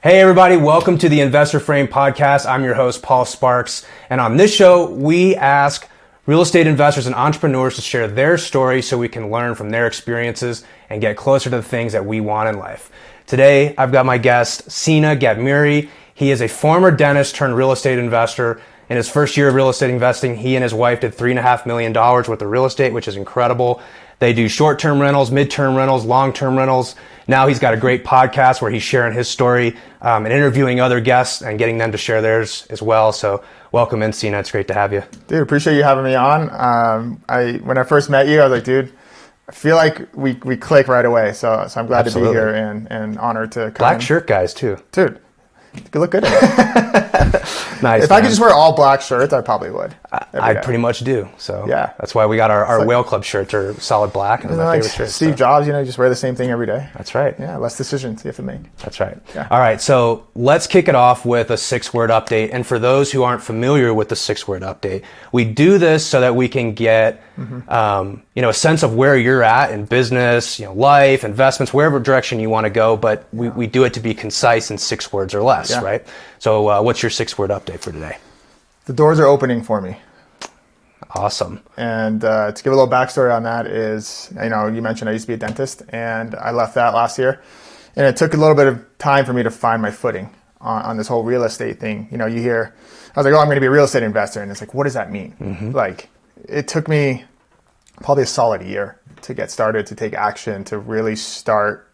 Hey everybody, welcome to the Investor Frame podcast. I'm your host, Paul Sparks. And on this show, we ask real estate investors and entrepreneurs to share their story so we can learn from their experiences and get closer to the things that we want in life. Today, I've got my guest, Seena Ghetmiri. He is a former dentist turned real estate investor. In his first year of real estate investing, he and his wife did $3.5 million worth of real estate, which is incredible. They do short-term rentals, mid-term rentals, long-term rentals. Now he's got a great podcast where he's sharing his story and interviewing other guests and getting them to share theirs as well. So welcome in, Seena. It's great to have you. Dude, appreciate you having me on. When I first met you, I was like, dude, I feel like we click right away. So I'm glad to be here and honored to come Black shirt guys too. Dude, you look good in it. Nice. If I could just wear all black shirts, I probably would. I pretty much do. So yeah, that's why we got our Whale Club shirts are solid black. And my favorite shirts. Steve Jobs, you just wear the same thing every day. That's right. Yeah, less decisions you have to make. That's right. Yeah. All right, so let's kick it off with a 6-word update. And for those who aren't familiar with the 6-word update, we do this so that we can get a sense of where you're at in business, life, investments, wherever direction you want to go. But we do it to be concise in 6 words or less, right? So what's your 6-word update for today? The doors are opening for me. Awesome. And to give a little backstory on that is, you mentioned I used to be a dentist, and I left that last year. And it took a little bit of time for me to find my footing on this whole real estate thing. You hear, I was like, I'm going to be a real estate investor. And it's like, what does that mean? Mm-hmm. Like, it took me probably a solid year to get started, to take action, to really start,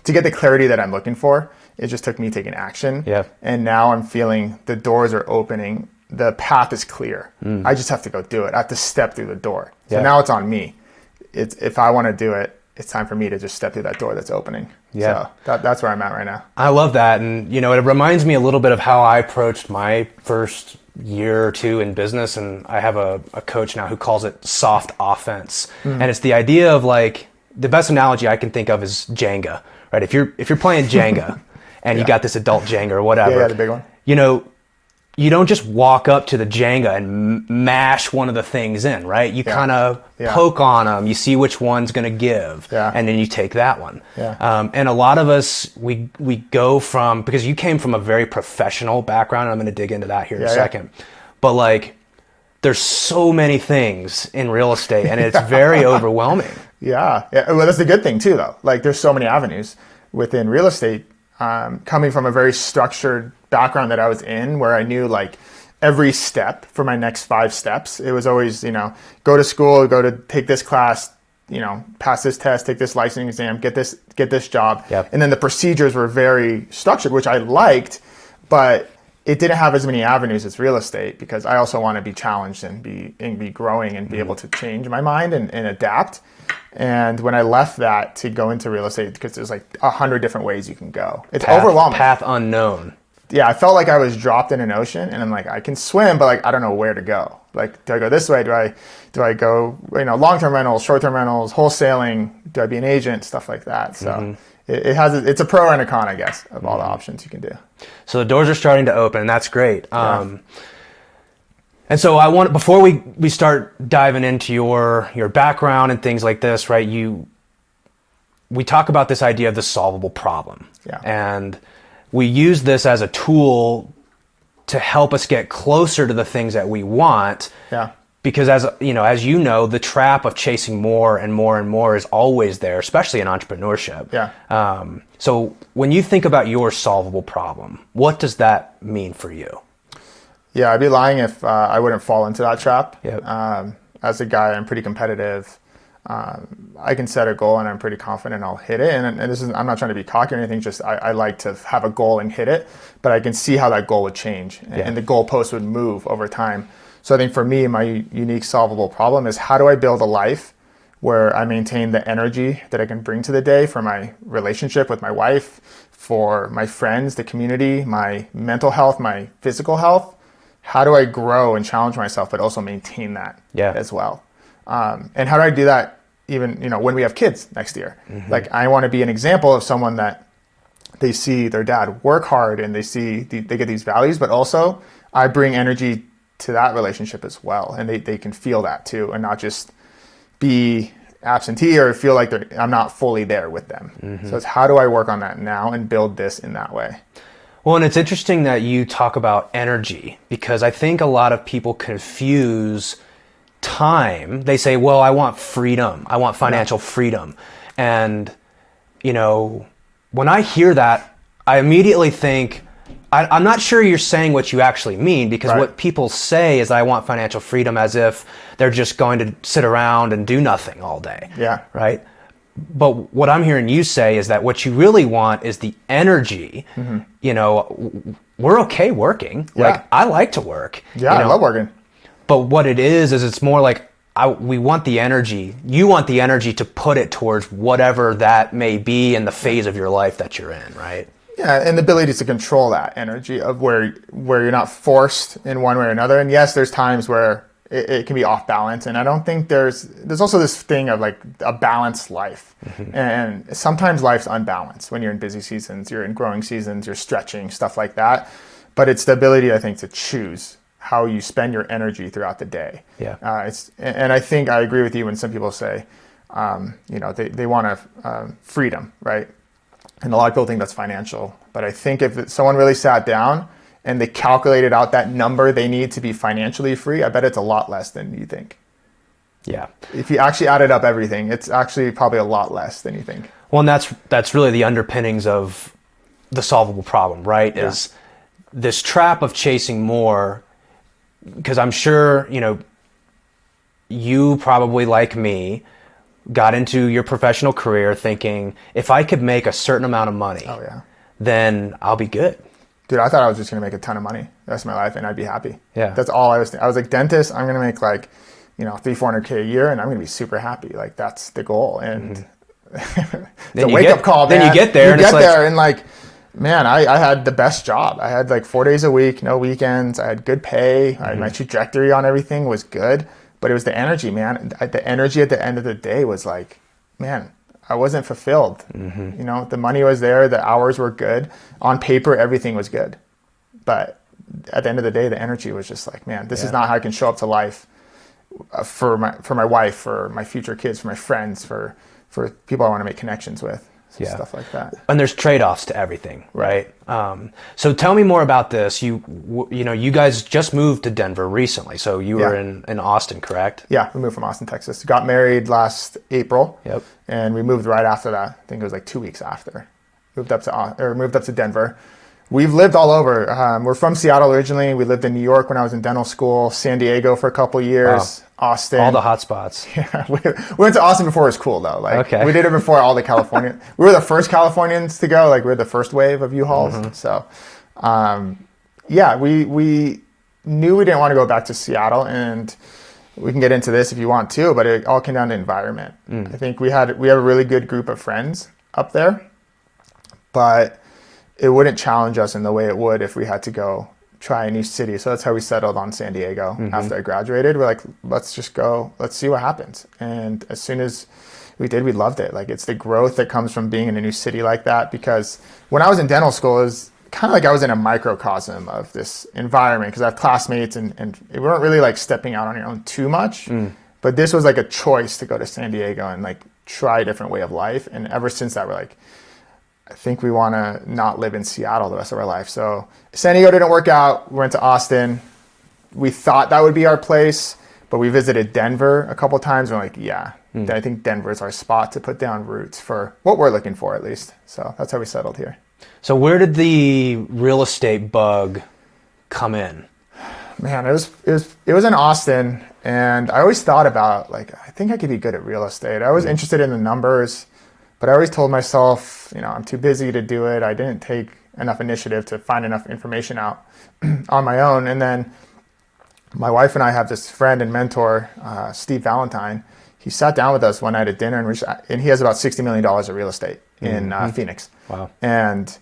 to get the clarity that I'm looking for. It just took me taking action. Yeah. And now I'm feeling the doors are opening. The path is clear. I just have to go do it. I have to step through the door. So now it's on me. If I want to do it, it's time for me to just step through that door that's opening. Yeah. So that's where I'm at right now. I love that. And, it reminds me a little bit of how I approached my first year or two in business. And I have a coach now who calls it soft offense. And it's the idea of the best analogy I can think of is Jenga, right? If you're playing Jenga and you got this adult Jenga or whatever, the big one. You don't just walk up to the Jenga and mash one of the things in, right? You kind of poke on them, you see which one's going to give, and then you take that one. Yeah. And a lot of us, we go from, because you came from a very professional background, and I'm going to dig into that here in a second, but there's so many things in real estate, and it's very overwhelming. Yeah. Well, that's the good thing too, though. There's so many avenues within real estate. Coming from a very structured background that I was in, where I knew every step for my next 5 steps. It was always, go to school, go to take this class, pass this test, take this licensing exam, get this job. Yep. And then the procedures were very structured, which I liked, but it didn't have as many avenues as real estate, because I also want to be challenged and be growing and be able to change my mind and adapt. And when I left that to go into real estate, because there's 100 different ways you can go. It's overwhelming. Path unknown. Yeah, I felt like I was dropped in an ocean, and I'm like, I can swim, but I don't know where to go. Do I go this way? Do I go long-term rentals, short-term rentals, wholesaling? Do I be an agent? Stuff like that. So it's a pro and a con, I guess, of all the options you can do. So the doors are starting to open, and that's great. And so before we start diving into your background and things like this, right? We talk about this idea of the solvable problem. Yeah. And we use this as a tool to help us get closer to the things that we want. Yeah. Because as you know, the trap of chasing more and more and more is always there, especially in entrepreneurship. Yeah. So when you think about your solvable problem, what does that mean for you? Yeah, I'd be lying if I wouldn't fall into that trap. Yep. As a guy, I'm pretty competitive. I can set a goal and I'm pretty confident I'll hit it. And I'm not trying to be cocky or anything, just I like to have a goal and hit it, but I can see how that goal would change and the goalpost would move over time. So I think for me, my unique solvable problem is, how do I build a life where I maintain the energy that I can bring to the day for my relationship with my wife, for my friends, the community, my mental health, my physical health? How do I grow and challenge myself, but also maintain that as well? And how do I do that even, when we have kids next year? Mm-hmm. I want to be an example of someone that they see their dad work hard and they get these values, but also I bring energy to that relationship as well. And they can feel that too, and not just be absentee or feel like I'm not fully there with them. So it's how do I work on that now and build this in that way? Well, and it's interesting that you talk about energy, because I think a lot of people confuse time. They say, well, I want freedom. I want financial freedom. And, you know, when I hear that, I immediately think, I'm not sure you're saying what you actually mean, because what people say is I want financial freedom as if they're just going to sit around and do nothing all day. Yeah. Right? But what I'm hearing you say is that what you really want is the energy. You know, we're okay working. Yeah. Like, I like to work. Yeah, you know? I love working. But what it is it's more like we want the energy. You want the energy to put it towards whatever that may be in the phase of your life that you're in, right? Yeah, and the ability to control that energy of where you're not forced in one way or another. And yes, there's times where it can be off balance. And I don't think there's also this thing of like a balanced life. And sometimes life's unbalanced when you're in busy seasons, you're in growing seasons, you're stretching, stuff like that. But it's the ability, I think, to choose how you spend your energy throughout the day. Yeah. And I think I agree with you when some people say, you know, they want freedom, right? And a lot of people think that's financial. But I think if someone really sat down and they calculated out that number they need to be financially free, I bet it's a lot less than you think. Yeah. If you actually added up everything, it's actually probably a lot less than you think. Well, and that's really the underpinnings of the solvable problem, right? Yeah. Is this trap of chasing more, because I'm sure, you know, you probably, like me, got into your professional career thinking, if I could make a certain amount of money, then I'll be good. Dude, I thought I was just going to make a ton of money the rest of my life and I'd be happy. Yeah. That's all I was thinking. I was like, dentist, I'm going to make like, you know, 300-400K a year and I'm going to be super happy. Like, that's the goal. And the wake-up call, man. Then you get there. You get there and like, man, I had the best job. I had like 4 days a week, no weekends. I had good pay. My trajectory on everything was good. But it was the energy, man. The energy at the end of the day was like, man, I wasn't fulfilled. You know, the money was there. The hours were good. On paper, everything was good. But at the end of the day, the energy was just like, man, this is not how I can show up to life for my wife, for my future kids, for my friends, for people I want to make connections with. So stuff like that. And there's trade-offs to everything, right? So tell me more about this. You know, you guys just moved to Denver recently. So you were in Austin, correct? Yeah, we moved from Austin, Texas. Got married last April. Yep. And we moved right after that. I think it was like 2 weeks after. Moved up to Denver. We've lived all over. We're from Seattle originally. We lived in New York when I was in dental school, San Diego for a couple years, Austin. All the hot spots. Yeah, we went to Austin before it was cool though. Like we did it before all the Californians. We were the first Californians to go. Like we were the first wave of U-Hauls. So, yeah, we knew we didn't want to go back to Seattle, and we can get into this if you want to. But it all came down to environment. I think we have a really good group of friends up there, but it wouldn't challenge us in the way it would if we had to go try a new city. So that's how we settled on San Diego after I graduated. We're like, let's just go, let's see what happens. And as soon as we did, we loved it. Like, it's the growth that comes from being in a new city like that. Because when I was in dental school, it was kind of like I was in a microcosm of this environment, because I have classmates and we weren't really like stepping out on your own too much. But this was like a choice to go to San Diego and like try a different way of life. And ever since that, we're like, I think we want to not live in Seattle the rest of our life. So San Diego didn't work out. We went to Austin. We thought that would be our place, but we visited Denver a couple times. We're like, I think Denver is our spot to put down roots for what we're looking for, at least. So that's how we settled here. So where did the real estate bug come in? Man, it was in Austin, and I always thought about, like, I think I could be good at real estate. I was interested in the numbers. But I always told myself, you know, I'm too busy to do it. I didn't take enough initiative to find enough information out on my own. And then my wife and I have this friend and mentor, Steve Valentine. He sat down with us one night at dinner, and he has about $60 million of real estate in Phoenix. Wow. And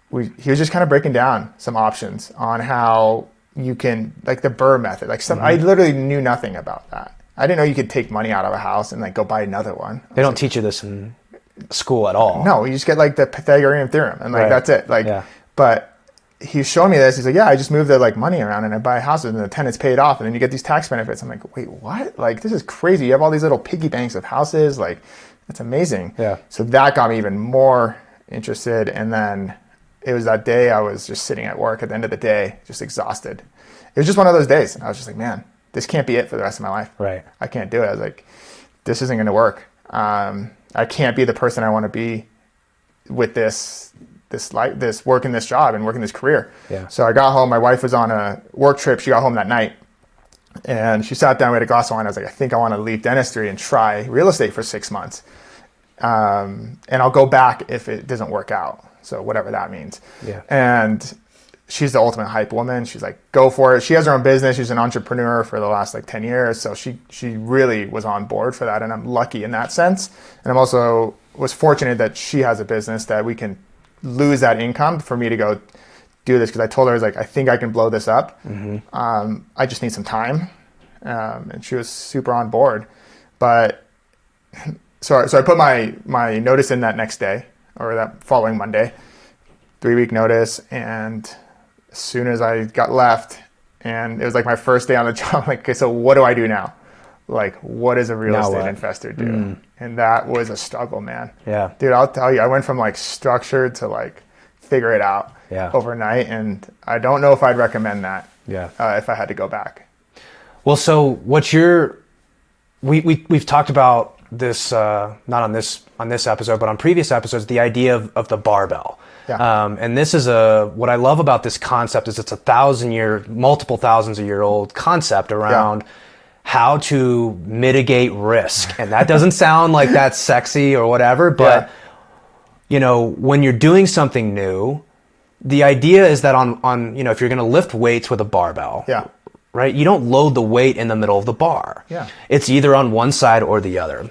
he was just kind of breaking down some options on how you can, like the Burr method. Like I literally knew nothing about that. I didn't know you could take money out of a house and like go buy another one. They don't teach you this in school at all. No, you just get like the Pythagorean theorem and like that's it. Like, but he's showing me this. He's like, yeah, I just move the like money around and I buy houses and the tenant's paid off and then you get these tax benefits. I'm like, wait, what? Like, this is crazy. You have all these little piggy banks of houses. Like, that's amazing. Yeah. So that got me even more interested. And then it was that day I was just sitting at work at the end of the day, just exhausted. It was just one of those days. And I was just like, man, this can't be it for the rest of my life. Right. I can't do it. I was like, this isn't going to work. I can't be the person I want to be with this working this job and working this career. Yeah. So I got home. My wife was on a work trip. She got home that night and she sat down, we had a glass of wine. I was like, I think I want to leave dentistry and try real estate for 6 months. And I'll go back if it doesn't work out. So whatever that means. Yeah. And she's the ultimate hype woman. She's like, go for it. She has her own business. She's an entrepreneur for the last like 10 years. So she really was on board for that. And I'm lucky in that sense. And I'm also was fortunate that she has a business that we can lose that income for me to go do this. Cause I told her, I was like, I think I can blow this up. Mm-hmm. I just need some time. And she was super on board, but so I put my notice in that next day or that following Monday, 3-week notice. And as soon as I got left and it was like my first day on the job, I'm like, okay, so what do I do now? Like, what does a real estate investor do? And that was a struggle, man. Yeah. Dude, I'll tell you, I went from like structured to like figure it out overnight. And I don't know if I'd recommend that if I had to go back. Well, so we've talked about this, not on this episode, but on previous episodes, the idea of the barbell. Yeah. And this is what I love about this concept is it's multiple thousands of year old concept around how to mitigate risk. And that doesn't sound like that's sexy or whatever, but you know, when you're doing something new, the idea is that on if you're going to lift weights with a barbell, right? You don't load the weight in the middle of the bar. Yeah. It's either on one side or the other.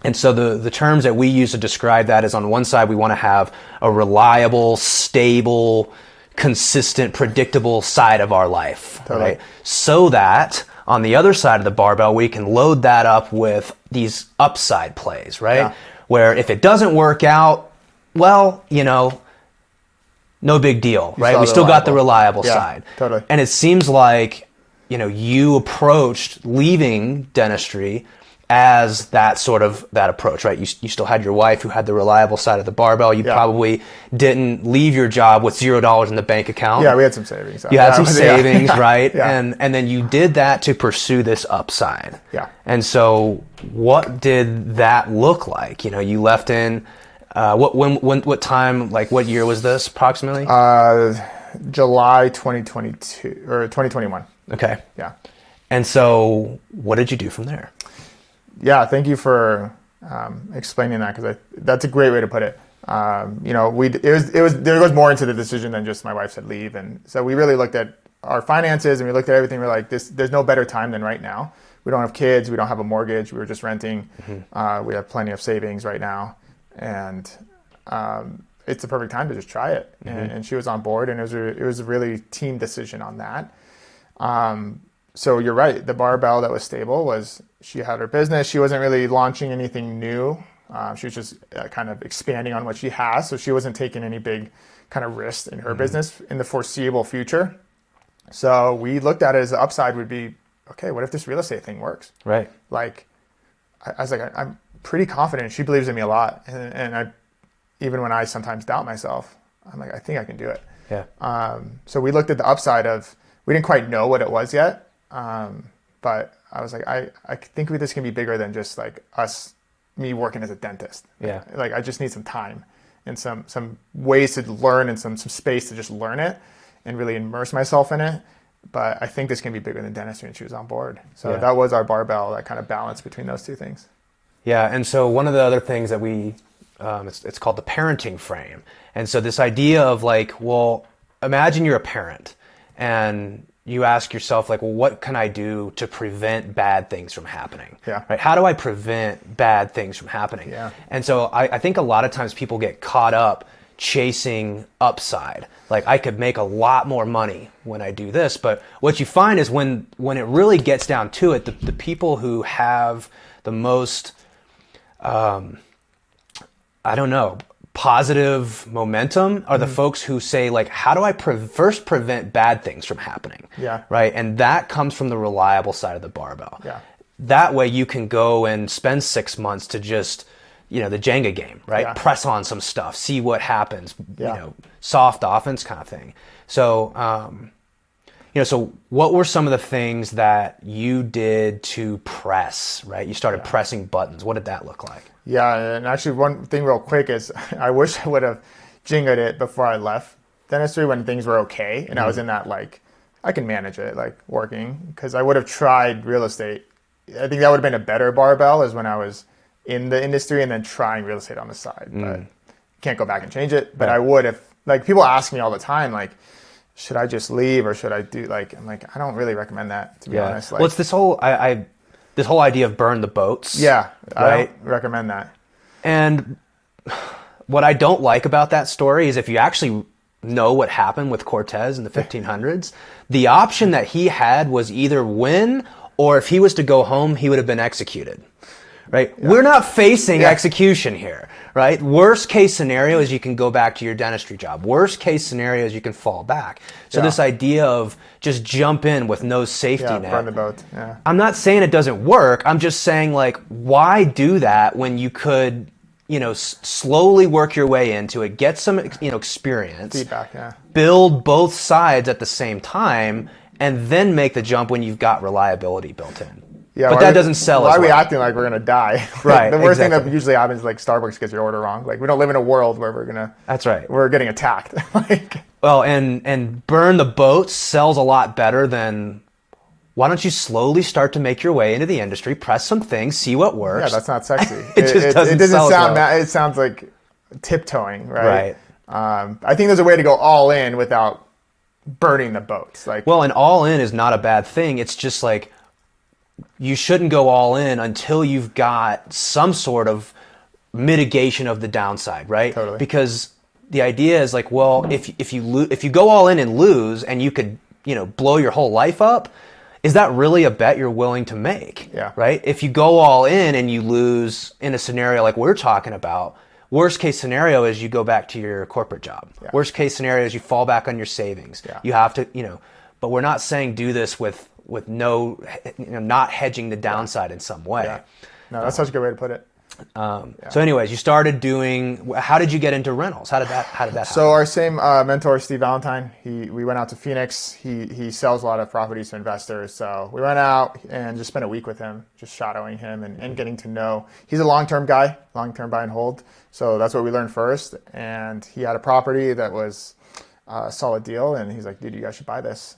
And so the terms that we use to describe that is on one side, we want to have a reliable, stable, consistent, predictable side of our life, right? So that on the other side of the barbell, we can load that up with these upside plays, right? Yeah. Where if it doesn't work out, well, no big deal, right? We still got the reliable side. Totally. And it seems like, you approached leaving dentistry as that approach, right? You still had your wife who had the reliable side of the barbell. You probably didn't leave your job with $0 in the bank account. Yeah, we had some savings. You had some savings, right? Yeah. And then you did that to pursue this upside. Yeah. And so what did that look like? You left in, what time, like what year was this approximately? July 2022 or 2021. Okay. Yeah. And so what did you do from there? Yeah, thank you for explaining that because that's a great way to put it. There goes more into the decision than just my wife said leave, and so we really looked at our finances and we looked at everything. We're like, there's no better time than right now. We don't have kids, we don't have a mortgage, we were just renting. Mm-hmm. We have plenty of savings right now, and it's the perfect time to just try it. Mm-hmm. And she was on board, and it was a really team decision on that. So you're right. The barbell that was stable was she had her business. She wasn't really launching anything new. She was just kind of expanding on what she has. So she wasn't taking any big kind of risks in her business in the foreseeable future. So we looked at it as the upside would be, okay, what if this real estate thing works? Right. Like, I was like, I'm pretty confident. She believes in me a lot. And even when I sometimes doubt myself, I'm like, I think I can do it. Yeah. So we looked at the upside of, we didn't quite know what it was yet. But I was like, I think this can be bigger than just like me working as a dentist. Yeah. Like I just need some time and some ways to learn and some space to just learn it and really immerse myself in it. But I think this can be bigger than dentistry, and she was on board. So that was our barbell, that kind of balance between those two things. Yeah. And so one of the other things that it's called the parenting frame. And so this idea of like, well, imagine you're a parent and you ask yourself like, well, what can I do to prevent bad things from happening? Yeah. Right? How do I prevent bad things from happening? Yeah. And so I think a lot of times people get caught up chasing upside. Like I could make a lot more money when I do this, but what you find is when it really gets down to it, the people who have the most, positive momentum are the folks who say like, how do I first prevent bad things from happening? Yeah. Right. And that comes from the reliable side of the barbell. Yeah. That way you can go and spend 6 months to just, the Jenga game, right? Yeah. Press on some stuff, see what happens, Yeah. Soft offense kind of thing. So, so what were some of the things that you did to press, right? You started pressing buttons. What did that look like? Yeah, and actually one thing real quick is I wish I would have jingoed it before I left dentistry when things were okay. And I was in that, like, I can manage it, like, working. Because I would have tried real estate. I think that would have been a better barbell is when I was in the industry and then trying real estate on the side. But can't go back and change it. But I would if, like, people ask me all the time, like, should I just leave or should I do, like, I'm like, I don't really recommend that, to be honest. Like, well, it's this whole, this whole idea of burn the boats. Yeah, right? I don't recommend that. And what I don't like about that story is if you actually know what happened with Cortez in the 1500s, the option that he had was either win or if he was to go home, he would have been executed. Right? Yeah. We're not facing execution here, right? Worst case scenario is you can go back to your dentistry job. Worst case scenario is you can fall back. So this idea of just jump in with no safety net. Burn the boat. Yeah. I'm not saying it doesn't work. I'm just saying, like, why do that when you could, slowly work your way into it, get some, experience, feedback, build both sides at the same time, and then make the jump when you've got reliability built in. Yeah, but that doesn't sell why as are we well. acting like we're going to die? Right. The worst thing that usually happens is like Starbucks gets your order wrong. Like we don't live in a world where That's right. We're getting attacked. Well, and burn the boat sells a lot better than why don't you slowly start to make your way into the industry, press some things, see what works. Yeah, that's not sexy. It doesn't sound well. It sounds like tiptoeing, right? I think there's a way to go all in without burning the boats. Like, well, and all in is not a bad thing. It's just like, you shouldn't go all in until you've got some sort of mitigation of the downside, right? Totally. Because the idea is like, well, if you go all in and lose, and you could blow your whole life up, is that really a bet you're willing to make? Yeah. Right. If you go all in and you lose in a scenario like we're talking about, worst case scenario is you go back to your corporate job. Yeah. Worst case scenario is you fall back on your savings. Yeah. You have to, but we're not saying do this with no, not hedging the downside in some way. Yeah. No, that's such a good way to put it. So anyways, you started doing, how did you get into rentals? How did that happen? So our same mentor, Steve Valentine, we went out to Phoenix. He sells a lot of properties to investors. So we went out and just spent a week with him, just shadowing him and getting to know. He's a long-term guy, long-term buy and hold. So that's what we learned first. And he had a property that was a solid deal. And he's like, dude, you guys should buy this.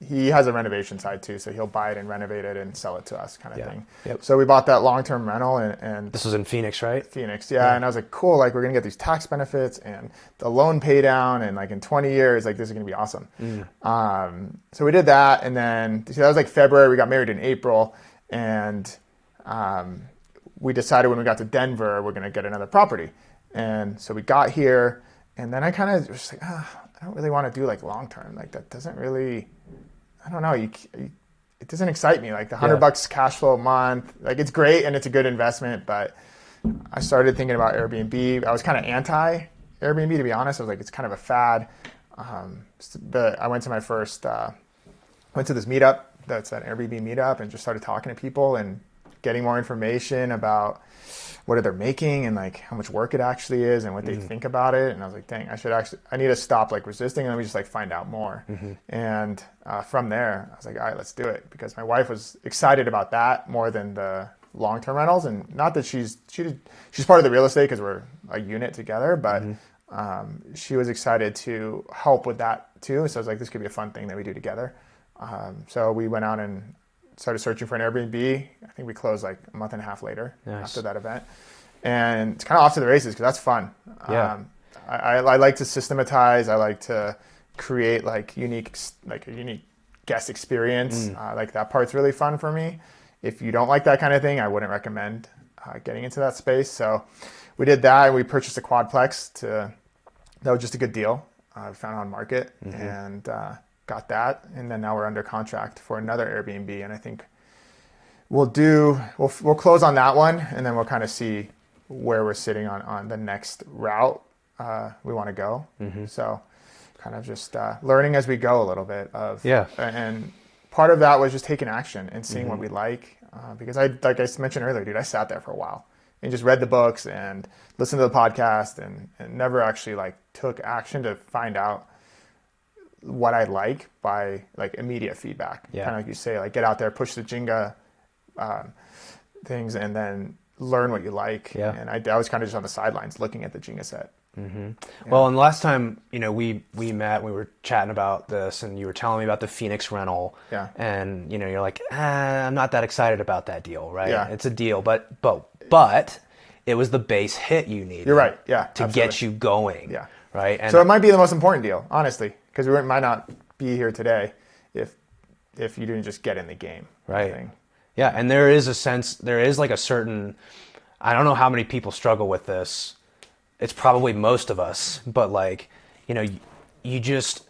He has a renovation side too, so he'll buy it and renovate it and sell it to us, kind of thing. Yep. So we bought that long-term rental, and This was in Phoenix, right? Phoenix, yeah. And I was like, cool, like we're gonna get these tax benefits and the loan pay down, and like in 20 years, like this is gonna be awesome. So we did that, and then that was like February. We got married in April, and we decided when we got to Denver, we're gonna get another property. And so we got here, and then I kind of was like, I don't really want to do like long-term. Like that doesn't really. I don't know. It doesn't excite me. Like the $100 cash flow a month, like it's great and it's a good investment. But I started thinking about Airbnb. I was kind of anti Airbnb, to be honest. I was like, it's kind of a fad. I went to my first, went to this meetup. That's an Airbnb meetup, and just started talking to people and getting more information about what they're making and like how much work it actually is and what they think about it. And I was like, dang, I need to stop like resisting and let me just like find out more. And from there, I was like, all right, let's do it, because my wife was excited about that more than the long-term rentals. And not that she's part of the real estate because we're a unit together, but she was excited to help with that too. So I was like, this could be a fun thing that we do together. So we went out and started searching for an Airbnb. I think we closed like a month and a half later after that event. And it's kind of off to the races because that's fun. Yeah. I like to systematize. I like to create like a unique guest experience. Like that part's really fun for me. If you don't like that kind of thing, I wouldn't recommend getting into that space. So we did that, and we purchased a quadplex. That was just a good deal. We found it on market and got that, and then now we're under contract for another Airbnb, and I think we'll close on that one, and then we'll kind of see where we're sitting on the next route we want to go. So kind of just learning as we go a little bit and part of that was just taking action and seeing what we like. Because like I mentioned earlier, dude, I sat there for a while and just read the books and listened to the podcast and never actually like took action to find out what I like by like immediate feedback. Yeah. Kind of like you say, like get out there, push the Jenga things, and then learn what you like. Yeah. And I was kind of just on the sidelines looking at the Jenga set. Well, and the last time, we met, we were chatting about this, and you were telling me about the Phoenix rental. Yeah. And, you're like, I'm not that excited about that deal, right? Yeah. It's a deal, but it was the base hit you needed. You're right. Yeah. To get you going. Yeah. Right. And so it might be the most important deal, honestly, because we might not be here today if you didn't just get in the game. Right. Yeah. And there is like a certain, I don't know how many people struggle with this. It's probably most of us, but like, you just,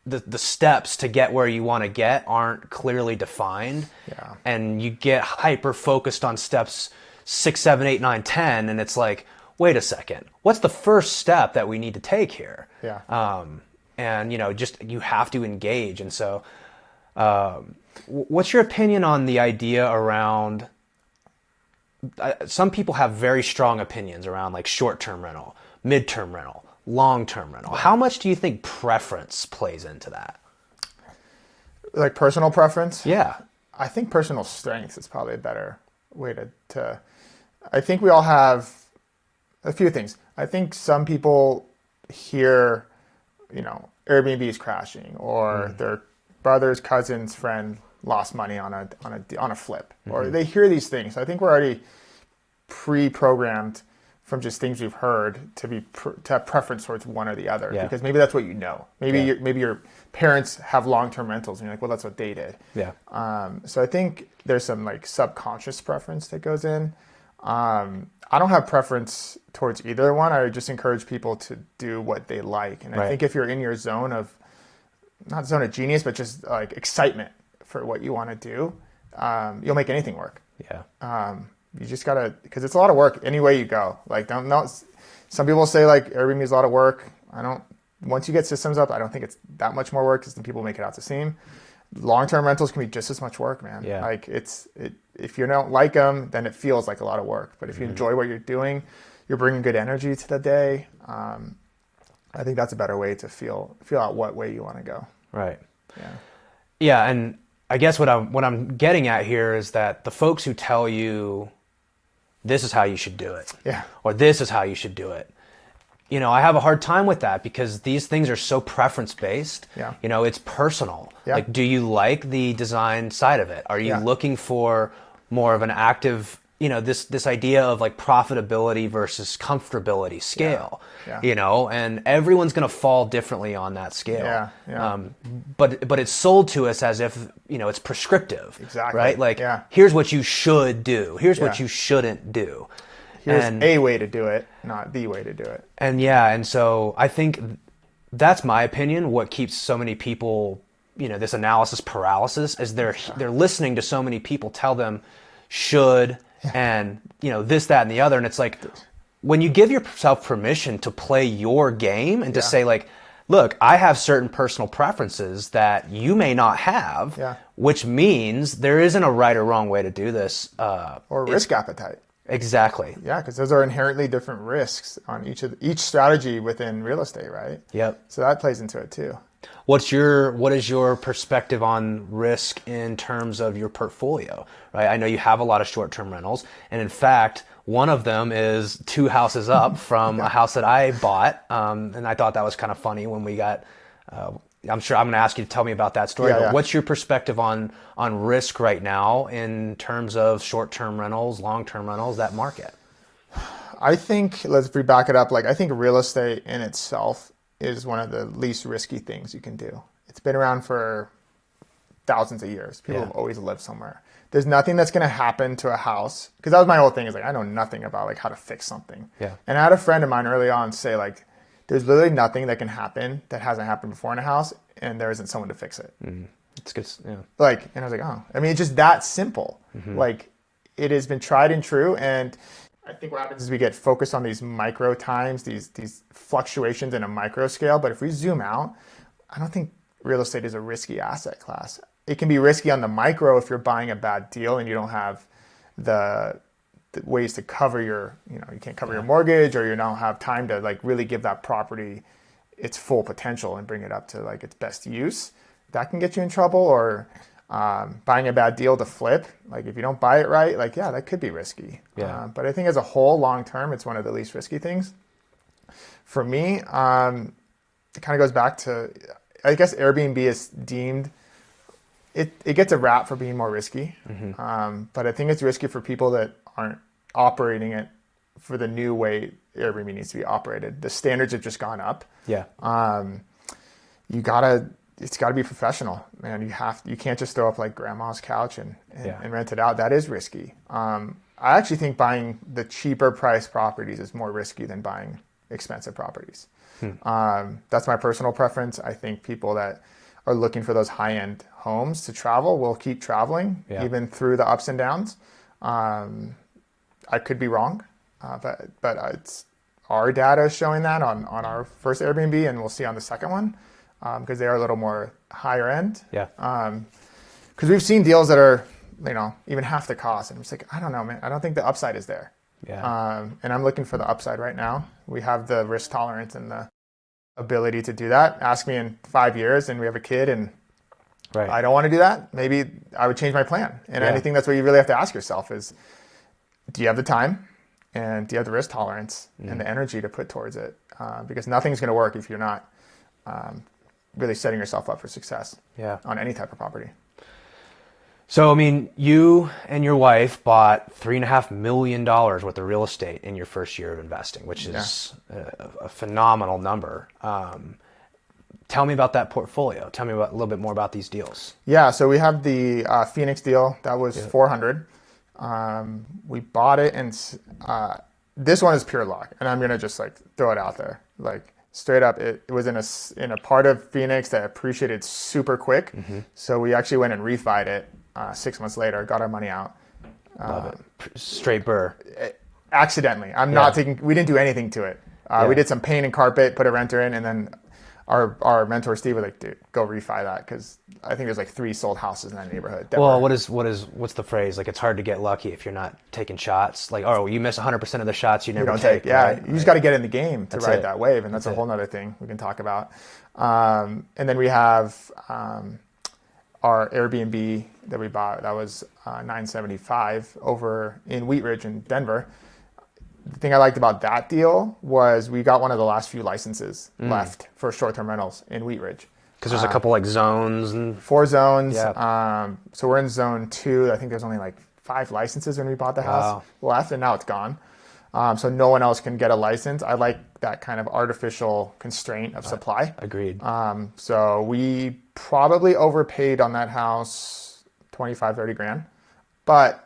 the steps to get where you want to get aren't clearly defined. Yeah. And you get hyper focused on steps 6, 7, 8, 9, 10. And it's like, wait a second, what's the first step that we need to take here? Yeah. And, just, you have to engage. And so, what's your opinion on the idea around, some people have very strong opinions around like short-term rental, mid-term rental, long-term rental. How much do you think preference plays into that? Like personal preference? Yeah. I think personal strength is probably a better way to I think we all have a few things. I think some people hear, Airbnb is crashing, or their brother's cousin's friend lost money on a flip, or they hear these things. I think we're already pre-programmed from just things we've heard to have preference towards one or the other, because maybe that's what you know. Maybe your parents have long-term rentals, and you're like, well, that's what they did. Yeah. So I think there's some like subconscious preference that goes in. I don't have preference towards either one. I just encourage people to do what they like, and I think if you're in your zone of, not zone of genius, but just like excitement for what you want to do, you'll make anything work. Yeah. You just gotta, because it's a lot of work any way you go. Like, some people say like Airbnb is a lot of work. Once you get systems up, I don't think it's that much more work, because then people make it out to seem. Long-term rentals can be just as much work, man. Yeah. Like if you don't like them, then it feels like a lot of work. But if you enjoy what you're doing, you're bringing good energy to the day. I think that's a better way to feel out what way you want to go. Right. Yeah. Yeah. And I guess what I'm getting at here is that the folks who tell you this is how you should do it, or this is how you should do it, I have a hard time with that, because these things are so preference based. Yeah. It's personal. Yeah. Like, do you like the design side of it? Are you looking for more of an active, this idea of like profitability versus comfortability scale? Yeah. And everyone's going to fall differently on that scale. Yeah. Yeah. But it's sold to us as if, it's prescriptive. Exactly. Right? Like, here's what you should do. Here's what you shouldn't do. Here's a way to do it, not the way to do it. And so I think that's my opinion. What keeps so many people, this analysis paralysis, is they're listening to so many people tell them should and this, that, and the other. And it's like, when you give yourself permission to play your game and to say like, look, I have certain personal preferences that you may not have, which means there isn't a right or wrong way to do this. Or risk appetite. Exactly. Yeah, because those are inherently different risks on each strategy within real estate, right? Yep. So that plays into it too. What is your perspective on risk in terms of your portfolio, right? I know you have a lot of short-term rentals, and in fact, one of them is 2 houses up from a house that I bought, and I thought that was kind of funny when we got. I'm sure I'm going to ask you to tell me about that story. But what's your perspective on risk right now in terms of short-term rentals, long-term rentals, that market? I think, if we back it up, like I think real estate in itself is one of the least risky things you can do. It's been around for thousands of years. People have always lived somewhere. There's nothing that's going to happen to a house, because that was my whole thing, is like, I know nothing about like how to fix something. Yeah. And I had a friend of mine early on say like, there's literally nothing that can happen that hasn't happened before in a house, and there isn't someone to fix it. It's good. Yeah. Like, and I was like, oh, I mean, it's just that simple. Like, it has been tried and true, and I think what happens is we get focused on these micro times, these fluctuations in a micro scale. But if we zoom out, I don't think real estate is a risky asset class. It can be risky on the micro if you're buying a bad deal and you don't have the ways to cover your, you can't cover your mortgage, or you don't have time to like really give that property its full potential and bring it up to like its best use. That can get you in trouble. Or buying a bad deal to flip, like if you don't buy it right, like, yeah, that could be risky. Yeah. But I think as a whole, long term, it's one of the least risky things. For me, it kind of goes back to, I guess Airbnb is deemed, it gets a rap for being more risky. But I think it's risky for people that aren't operating it for the new way Airbnb needs to be operated. The standards have just gone up. Yeah. It's got to be professional, man. You can't just throw up like grandma's couch and rent it out. That is risky. I actually think buying the cheaper price properties is more risky than buying expensive properties. That's my personal preference. I think people that are looking for those high-end homes to travel will keep traveling even through the ups and downs. I could be wrong, but it's our data is showing that on our first Airbnb, and we'll see on the second one. Because they are a little more higher end. Yeah. Because we've seen deals that are, even half the cost. And I'm just like, I don't know, man. I don't think the upside is there. Yeah. And I'm looking for the upside right now. We have the risk tolerance and the ability to do that. Ask me in 5 years and we have a kid and I don't want to do that. Maybe I would change my plan. And I think that's what you really have to ask yourself is, do you have the time? And do you have the risk tolerance and the energy to put towards it? Because nothing's going to work if you're not really setting yourself up for success on any type of property. So, I mean, you and your wife bought $3.5 million worth of real estate in your first year of investing, which is a phenomenal number. Tell me about that portfolio. Tell me a little bit more about these deals. Yeah, so we have the Phoenix deal. That was $400. We bought it, and this one is pure luck. And I'm going to just like throw it out there. Like, straight up, it was in a part of Phoenix that appreciated super quick. So we actually went and refied it 6 months later, got our money out. Love it. Straight burr. Accidentally. We didn't do anything to it. We did some paint and carpet, put a renter in, and then our mentor Steve was like, dude, go refi that, because I think there's like 3 sold houses in that neighborhood. Well, what's the phrase? Like, it's hard to get lucky if you're not taking shots. Like, you miss 100% of the shots you never take. Yeah, right? You just got to get in the game to ride that wave, and that's a whole nother thing we can talk about. And then we have our Airbnb that we bought. That was $975 over in Wheat Ridge in Denver. The thing I liked about that deal was we got one of the last few licenses left for short-term rentals in Wheat Ridge. Because there's a couple like zones and 4 zones. Yeah. So we're in zone 2. I think there's only like 5 licenses when we bought the house left, and now it's gone. So no one else can get a license. I like that kind of artificial constraint of supply. Agreed. So we probably overpaid on that house $25-30 grand, but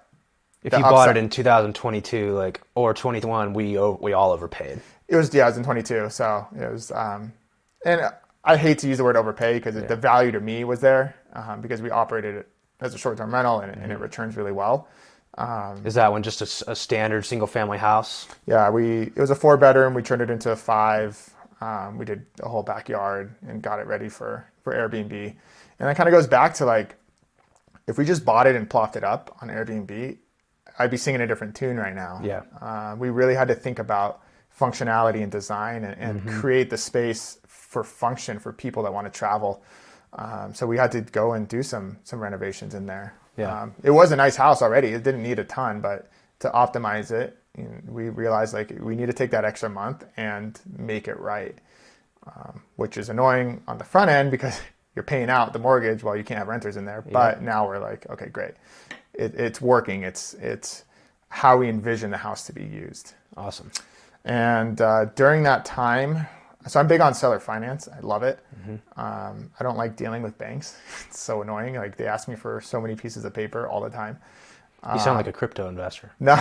if you bought it in 2022, or 21, we all overpaid. It was 2022, so it was. And I hate to use the word overpay because the value to me was there because we operated it as a short-term rental and it returns really well. Is that one just a standard single-family house? Yeah, it was a 4-bedroom. We turned it into a 5. We did a whole backyard and got it ready for Airbnb. And that kind of goes back to like, if we just bought it and plopped it up on Airbnb, I'd be singing a different tune right now. Yeah. We really had to think about functionality and design and create the space for function for people that want to travel. So we had to go and do some renovations in there. Yeah. It was a nice house already. It didn't need a ton, but to optimize it, we realized like we need to take that extra month and make it right, which is annoying on the front end because you're paying out the mortgage while you can't have renters in there. But now we're like, okay, great. It's working. It's how we envision the house to be used. Awesome. And during that time, so I'm big on seller finance. I love it. I don't like dealing with banks. It's so annoying. Like, they ask me for so many pieces of paper all the time. You sound like a crypto investor. No,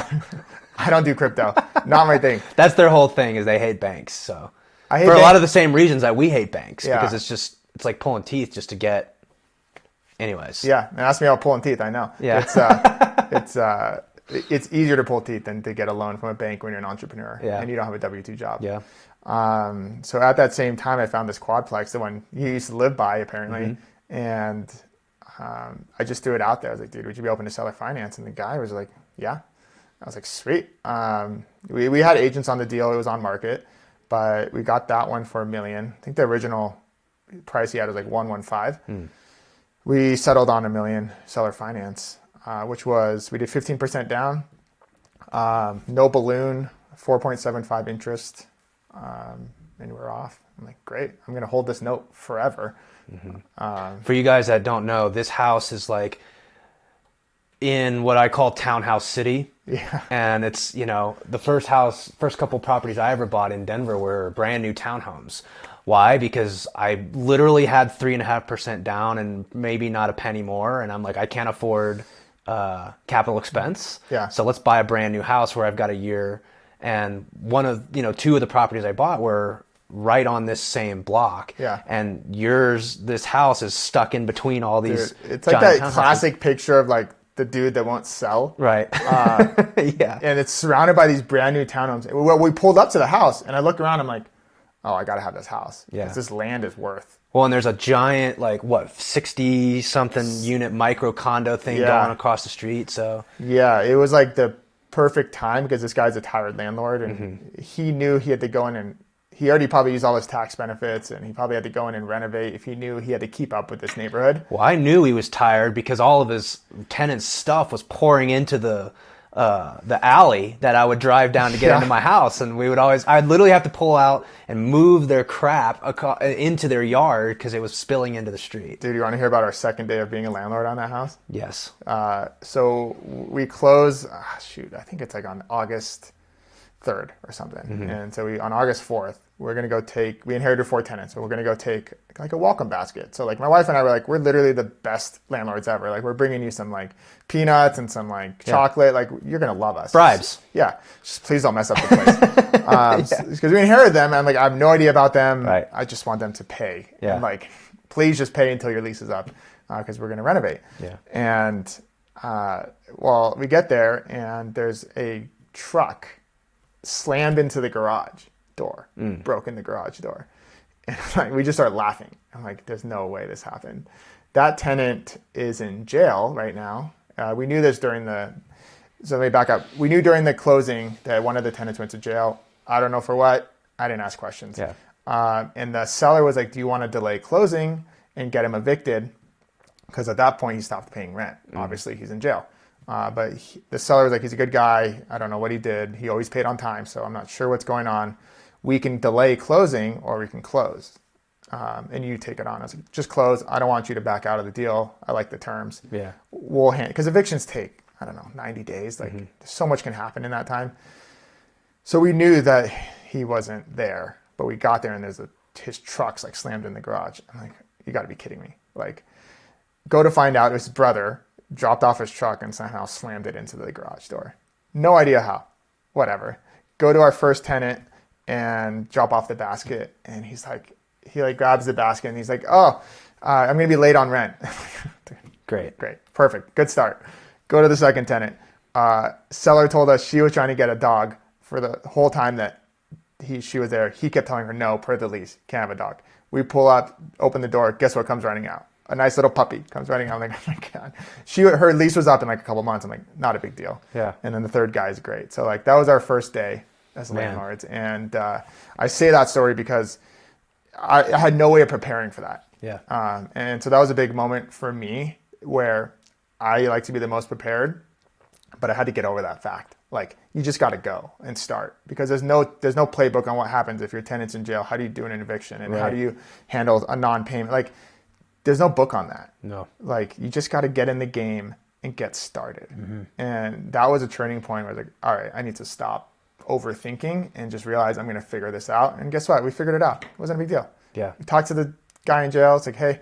I don't do crypto. Not my thing. That's their whole thing, is they hate banks. So I hate for a lot of the same reasons that we hate banks, because it's like pulling teeth just to get. Anyways. Yeah, and ask me about pulling teeth. I know. Yeah. it's easier to pull teeth than to get a loan from a bank when you're an entrepreneur Yeah. and you don't have a W-2 job. Yeah. So at that same time, I found this quadplex, the one he used to live by apparently. And I just threw it out there. I was like, dude, would you be open to seller finance? And the guy was like, yeah. I was like, sweet. We had agents on the deal. It was on market, but we got that one for $1 million. I think the original price he had was like 115. We settled on $1 million seller finance, which was, we did 15% down, no balloon, 4.75 interest, and we're off. I'm like, great. I'm going to hold this note forever. For you guys that don't know, this house is like in what I call Townhouse City. Yeah. And it's, the first couple properties I ever bought in Denver were brand new townhomes. Why? Because I literally had 3.5% down and maybe not a penny more. And I'm like, I can't afford capital expense. Yeah. So let's buy a brand new house where I've got a year. And two of the properties I bought were right on this same block. Yeah. And this house is stuck in between all these. Dude, it's like that classic picture of like the dude that won't sell. Right. Yeah. And it's surrounded by these brand new townhomes. Well, we pulled up to the house and I look around, I'm like, oh, I got to have this house. Yeah. 'Cause this land is worth. Well, and there's a giant, 60 something unit micro condo thing going across the street. So yeah, it was like the perfect time because this guy's a tired landlord and he knew he had to go in and he already probably used all his tax benefits and he probably had to go in and renovate if he knew he had to keep up with this neighborhood. Well, I knew he was tired because all of his tenants' stuff was pouring into the alley that I would drive down to get into my house. And I'd literally have to pull out and move their crap into their yard because it was spilling into the street. Dude, you want to hear about our second day of being a landlord on that house? Yes. So we close, I think it's like on August 3rd or something. And so on August 4th, we're going to go we inherited 4 tenants. So we're going to go take like a welcome basket. So like my wife and I were like, we're literally the best landlords ever. Like we're bringing you some like peanuts and some like chocolate. Like you're going to love us. Bribes. Just please don't mess up the place. Because we inherited them and like I have no idea about them. Right. I just want them to pay. And like, please just pay until your lease is up because we're going to renovate. Yeah. And we get there and there's a truck slammed into the garage door, broke in the garage door. And like, we just start laughing. I'm like, there's no way this happened. That tenant is in jail right now. We knew this so let me back up. We knew during the closing that one of the tenants went to jail. I don't know for what. I didn't ask questions. Yeah. And the seller was like, do you want to delay closing and get him evicted? Because at that point he stopped paying rent. Obviously he's in jail. But the seller was like, he's a good guy. I don't know what he did. He always paid on time, so I'm not sure what's going on. We can delay closing or we can close. And you take it on. I was like, just close. I don't want you to back out of the deal. I like the terms. Yeah. Because evictions take, 90 days. Like so much can happen in that time. So we knew that he wasn't there, but we got there and his truck's like slammed in the garage. I'm like, you got to be kidding me. Like, go to find out his brother dropped off his truck and somehow slammed it into the garage door. No idea how. Whatever. Go to our first tenant and drop off the basket. And he grabs the basket and he's like, oh, I'm going to be late on rent. Great. Perfect. Good start. Go to the second tenant. Seller told us she was trying to get a dog for the whole time that she was there. He kept telling her, no, per the lease, can't have a dog. We pull up, open the door. Guess what comes running out? A nice little puppy comes running out. I'm like, oh my God. Her lease was up in like a couple months. I'm like, not a big deal. Yeah. And then the third guy is great. So like that was our first day as landlords. And I say that story because I had no way of preparing for that. Yeah. And so that was a big moment for me where I like to be the most prepared, but I had to get over that fact. Like you just got to go and start because there's no playbook on what happens if your tenant's in jail. How do you do an eviction and how do you handle a non-payment? Like there's no book on that. No. Like you just got to get in the game and get started. And that was a turning point where I was like, all right, I need to stop overthinking and just realize I'm going to figure this out. And guess what? We figured it out. It wasn't a big deal. Yeah. We talked to the guy in jail. It's like, hey,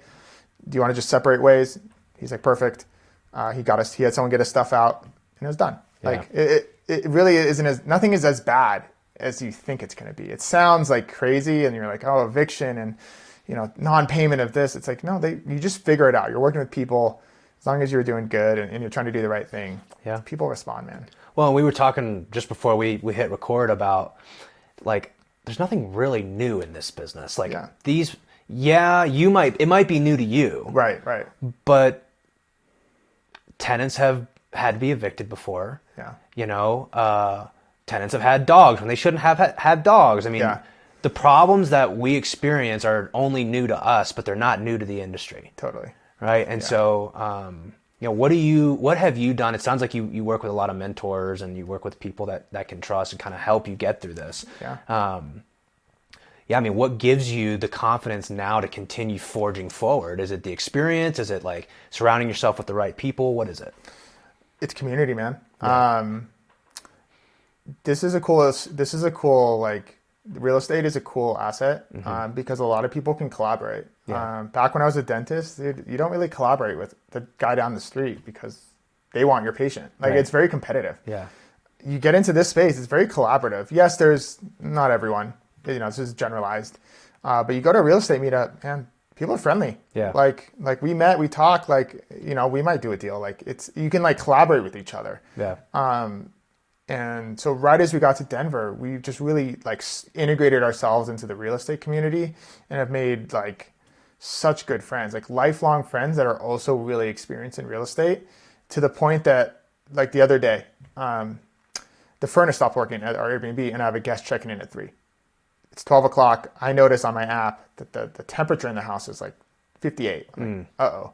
do you want to just separate ways? He's like, perfect. He had someone get his stuff out and it was done. Yeah. Like it really isn't nothing is as bad as you think it's going to be. It sounds like crazy and you're like, oh, eviction and non-payment of this. It's like, no, you just figure it out. You're working with people. As long as you're doing good and you're trying to do the right thing, Yeah. people respond, man. Well, we were talking just before we hit record about like there's nothing really new in this business. Like these, it might be new to you, Right. but tenants have had to be evicted before. Yeah. You know, tenants have had dogs when they shouldn't have had dogs. I mean, the problems that we experience are only new to us, but they're not new to the industry. Totally. Right. And so, you know, what have you done? It sounds like you work with a lot of mentors and you work with people that can trust and kind of help you get through this. Yeah. I mean, what gives you the confidence now to continue forging forward? Is it the experience? Is it like surrounding yourself with the right people? What is it? It's community, man. Yeah. This is a cool, like, real estate is a cool asset because a lot of people can collaborate. Yeah. Back when I was a dentist, dude, you don't really collaborate with the guy down the street because they want your patient. Like, it's very competitive. Yeah. You get into this space, it's very collaborative. Yes, there's not everyone, you know, this is generalized. But you go to a real estate meetup, man, people are friendly. Yeah. Like we met, we talked, like, you know, we might do a deal. Like you can like collaborate with each other. Yeah. And so right as we got to Denver, we just really like integrated ourselves into the real estate community and have made like such good friends, like lifelong friends that are also really experienced in real estate, to the point that like the other day, the furnace stopped working at our Airbnb and I have a guest checking in at 3. It's 12 o'clock. I notice on my app that the temperature in the house is like 58. I'm like, uh-oh.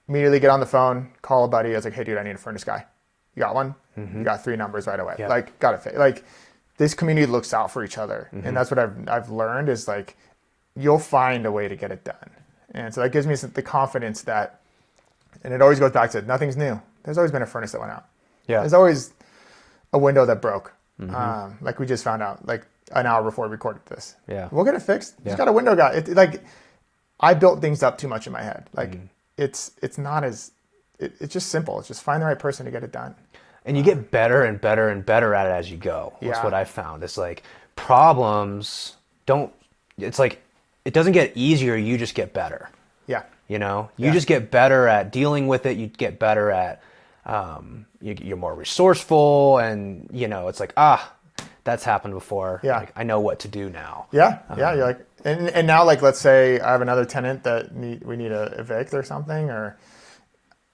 Immediately get on the phone, call a buddy. I was like, hey, dude, I need a furnace guy. You got one? You got 3 numbers right away. Yep. Like, got it. Like, this community looks out for each other. And that's what I've learned is like, you'll find a way to get it done. And so that gives me the confidence that, and it always goes back to nothing's new. There's always been a furnace that went out. Yeah. There's always a window that broke. Like we just found out like an hour before we recorded this. Yeah. We'll get it fixed. Just got a window guy. Like I built things up too much in my head. Like it's not as, it's just simple. It's just find the right person to get it done. And you get better and better and better at it as you go. That's what I found. It's like problems it's like, it doesn't get easier. You just get better. Yeah. You know, you just get better at dealing with it. You get better at, you're more resourceful and, you know, it's like, that's happened before. Yeah. Like, I know what to do now. Yeah. You're like, and now like, let's say I have another tenant that we need to evict or something, or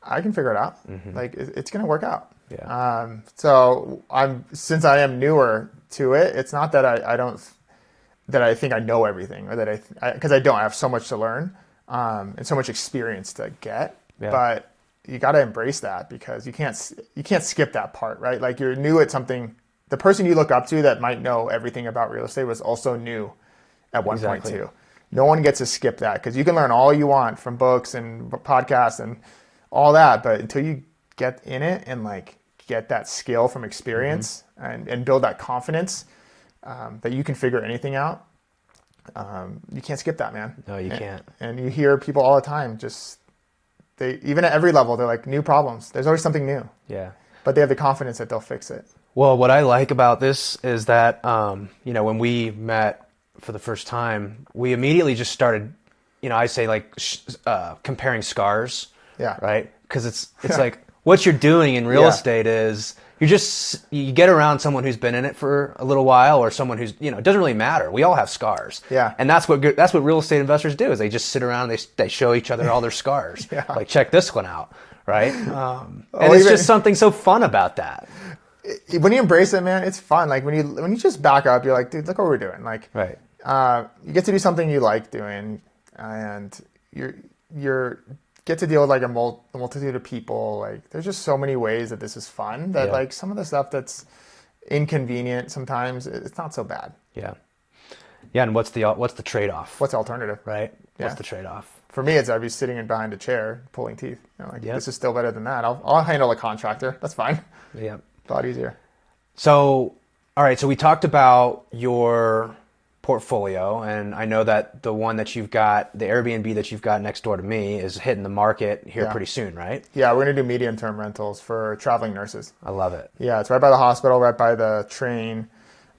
I can figure it out. Like it's going to work out. Yeah. So since I am newer to it, it's not that I think I know everything, or that because I don't. I have so much to learn, and so much experience to get. Yeah. But you got to embrace that because you can't skip that part, right? Like you're new at something. The person you look up to that might know everything about real estate was also new at one point too. No one gets to skip that because you can learn all you want from books and podcasts and all that, but until you get in it and like get that skill from experience and build that confidence that you can figure anything out, you can't skip that, man. No, you can't. And you hear people all the time, even at every level, they're like, new problems. There's always something new. Yeah. But they have the confidence that they'll fix it. Well, what I like about this is that, you know, when we met for the first time, we immediately just started, you know, I say like comparing scars. Yeah. Right. Because it's like what you're doing in real estate is you get around someone who's been in it for a little while, or someone who's, you know, it doesn't really matter. We all have scars. Yeah. And that's what real estate investors do, is they just sit around and they show each other all their scars. Yeah. Like, check this one out. Right. And it's just something so fun about that. When you embrace it, man, it's fun. Like when you just back up, you're like, dude, look what we're doing. Like, right. You get to do something you like doing, and you're get to deal with like a multitude of people. Like there's just so many ways that this is fun that like some of the stuff that's inconvenient sometimes, it's not so bad. Yeah. Yeah. And what's the trade-off? What's the alternative? Right. What's the trade-off? For me, I'd be sitting behind a chair pulling teeth. You know, like this is still better than that. I'll handle a contractor. That's fine. Yeah. A lot easier. So, all right. So we talked about your portfolio, and I know that the one that you've got, the Airbnb that you've got next door to me, is hitting the market here pretty soon, right? Yeah, we're going to do medium-term rentals for traveling nurses. I love it. Yeah, it's right by the hospital, right by the train.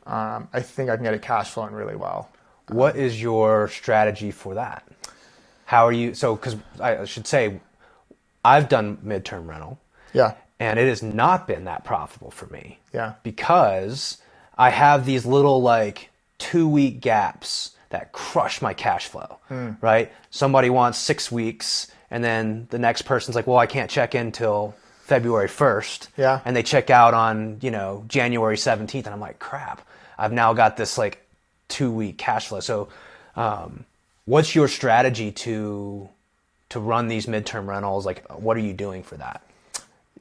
I think I can get it cash flowing really well. What is your strategy for that? How are you? So, because I should say, I've done midterm rental. Yeah. And it has not been that profitable for me. Yeah. Because I have these little like 2-week gaps that crush my cash flow, right? Somebody wants 6 weeks, and then the next person's like, well, I can't check in till February 1st. Yeah. And they check out on, January 17th. And I'm like, crap, I've now got this like 2-week cash flow. So what's your strategy to run these midterm rentals? Like, what are you doing for that?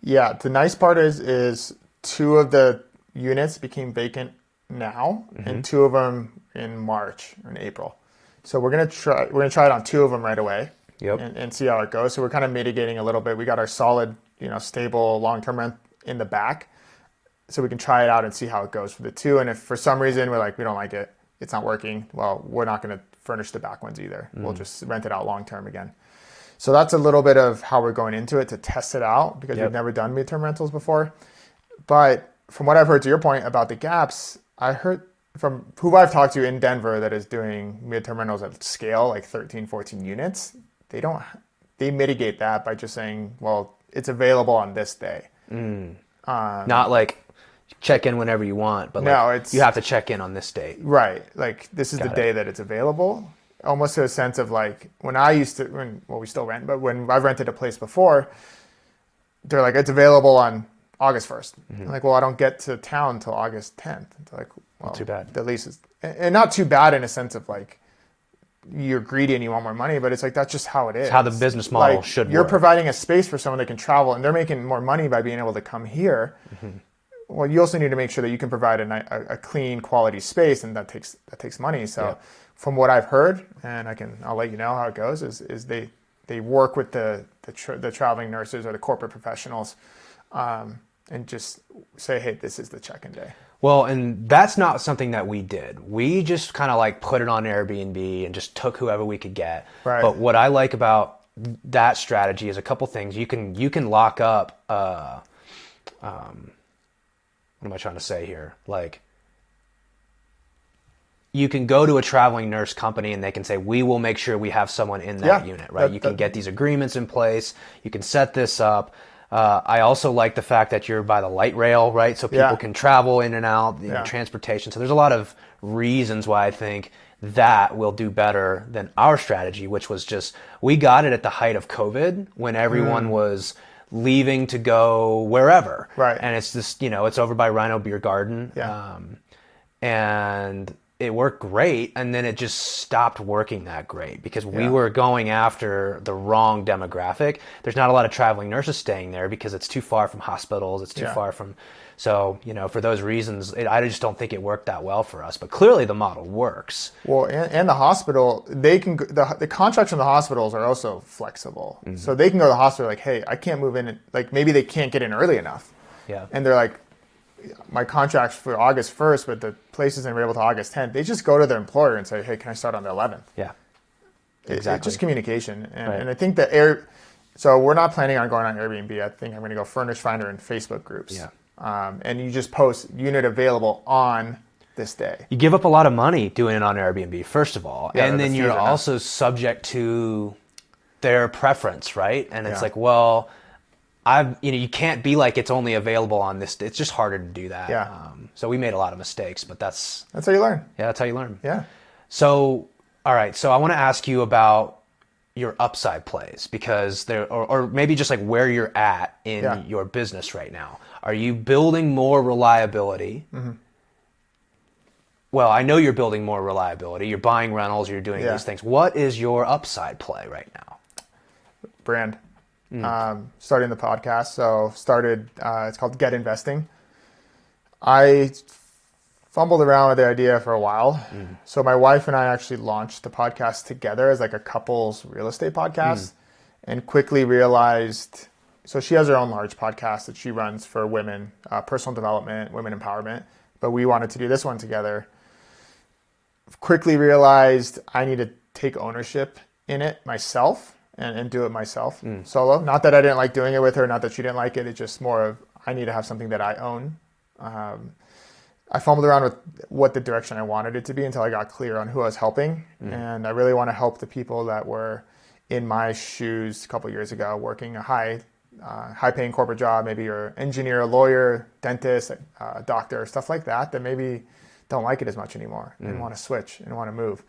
Yeah, the nice part is 2 of the units became vacant now, and 2 of them in March or in April. So we're gonna try it on 2 of them right away. Yep. And see how it goes. So we're kind of mitigating a little bit. We got our solid, stable long-term rent in the back, so we can try it out and see how it goes for the 2. And if for some reason we're like, we don't like it, it's not working, well, we're not going to furnish the back ones either. We'll just rent it out long-term again. So that's a little bit of how we're going into it to test it out, because we've never done midterm rentals before. But from what I've heard, to your point about the gaps, I heard from who I've talked to in Denver that is doing midterm rentals at scale, like 13, 14 units, they mitigate that by just saying, well, it's available on this day. Not like check in whenever you want, but you have to check in on this date. Right. Like this is the day that it's available. Almost to a sense of like when we still rent, but when I've rented a place before, they're like, it's available on August 1st. I'm like, well, I don't get to town until August 10th. They're like, well, not too bad. The lease is, and not too bad in a sense of like, you're greedy and you want more money, but it's like, that's just how it is. It's how the business model should work. You're providing a space for someone that can travel, and they're making more money by being able to come here. Well, you also need to make sure that you can provide a clean quality space, and that takes money. So from what I've heard, and I'll let you know how it goes, is they work with the traveling nurses or the corporate professionals, and just say, hey, this is the check-in day. Well, and that's not something that we did. We just kind of like put it on Airbnb and just took whoever we could get. Right. But what I like about that strategy is a couple things. You can lock up. What am I trying to say here? Like, you can go to a traveling nurse company and they can say, we will make sure we have someone in that unit, right? You can get these agreements in place. You can set this up. I also like the fact that you're by the light rail, right? So people can travel in and out, transportation. So there's a lot of reasons why I think that will do better than our strategy, which was just, we got it at the height of COVID when everyone was leaving to go wherever. Right. And it's just, it's over by Rhino Beer Garden. Yeah. And it worked great, and then it just stopped working that great because we were going after the wrong demographic. There's not a lot of traveling nurses staying there because it's too far from hospitals. It's too far from, so, for those reasons, I just don't think it worked that well for us. But clearly the model works. Well, and the hospital, they can, the contracts from the hospitals are also flexible. So they can go to the hospital like, hey, I can't move in, and like maybe they can't get in early enough. Yeah. And they're like, my contract's for August 1st, but the place isn't available till August 10th. They just go to their employer and say, hey, can I start on the 11th? Yeah, exactly. It's just communication. And, right. and I think so we're not planning on going on Airbnb. I think I'm going to go Furnish Finder and Facebook groups. Yeah. And you just post unit available on this day. You give up a lot of money doing it on Airbnb, first of all. Yeah, and then you're also subject to their preference, right? And it's like, well, you can't be like, it's only available on this. It's just harder to do that. Yeah. So we made a lot of mistakes, but that's how you learn. Yeah, that's how you learn. Yeah. So, all right. So I want to ask you about your upside plays, because or maybe just like where you're at in your business right now. Are you building more reliability? Well, I know you're building more reliability. You're buying rentals. You're doing these things. What is your upside play right now? Brand. Starting the podcast. So started, it's called Get Investing. I fumbled around with the idea for a while. So my wife and I actually launched the podcast together as like a couple's real estate podcast, and quickly realized, so she has her own large podcast that she runs for women, personal development, women empowerment, but we wanted to do this one together. Quickly realized I need to take ownership in it myself. And do it myself solo. Not that I didn't like doing it with her, not that she didn't like it. It's just more of, I need to have something that I own. I fumbled around with what the direction I wanted it to be until I got clear on who I was helping. And I really want to help the people that were in my shoes a couple of years ago, working a high-paying corporate job, maybe you're an engineer, a lawyer, dentist, doctor, stuff like that, that maybe don't like it as much anymore and want to switch and want to move.